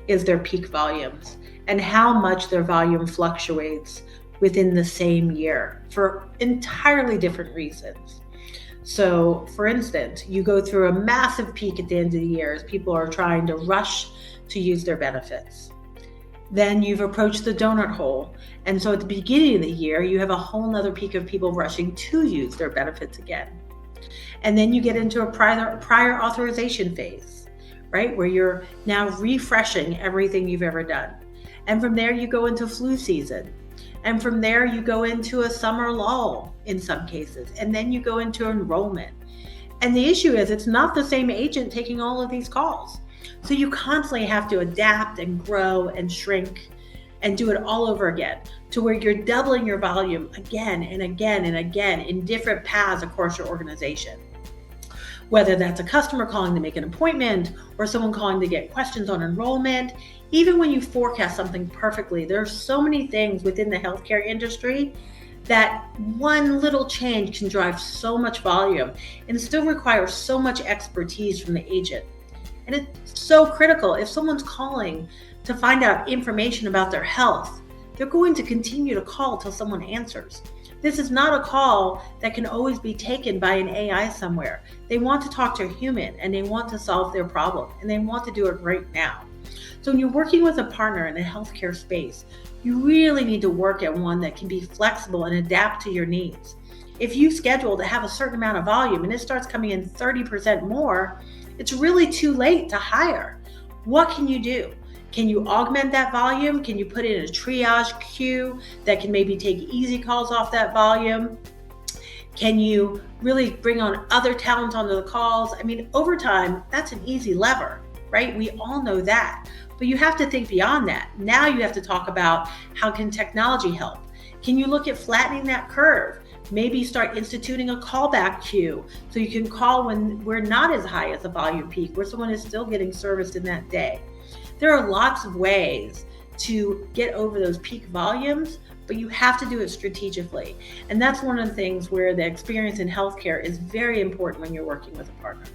is their peak volumes and how much their volume fluctuates within the same year for entirely different reasons. So, for instance, you go through a massive peak at the end of the year as people are trying to rush to use their benefits. Then you've approached the donut hole. And so at the beginning of the year, you have a whole nother peak of people rushing to use their benefits again. And then you get into a prior authorization phase, right? Where you're now refreshing everything you've ever done. And from there, you go into flu season. And from there, you go into a summer lull in some cases. And then you go into enrollment. And the issue is it's not the same agent taking all of these calls. So you constantly have to adapt and grow and shrink and do it all over again to where you're doubling your volume again and again and again in different paths across your organization. Whether that's a customer calling to make an appointment or someone calling to get questions on enrollment, even when you forecast something perfectly, there are so many things within the healthcare industry that one little change can drive so much volume and still require so much expertise from the agent. And it's so critical. If someone's calling to find out information about their health, they're going to continue to call till someone answers. This is not a call that can always be taken by an AI somewhere. They want to talk to a human and they want to solve their problem and they want to do it right now. So when you're working with a partner in a healthcare space, you really need to work at one that can be flexible and adapt to your needs. If you schedule to have a certain amount of volume and it starts coming in 30% more, it's really too late to hire. What can you do? Can you augment that volume? Can you put in a triage queue that can maybe take easy calls off that volume? Can you really bring on other talent onto the calls? I mean, over time, that's an easy lever, right? We all know that. But you have to think beyond that. Now you have to talk about how can technology help? Can you look at flattening that curve? Maybe start instituting a callback queue so you can call when we're not as high as a volume peak, where someone is still getting serviced in that day. There are lots of ways to get over those peak volumes, but you have to do it strategically. And that's one of the things where the experience in healthcare is very important when you're working with a partner.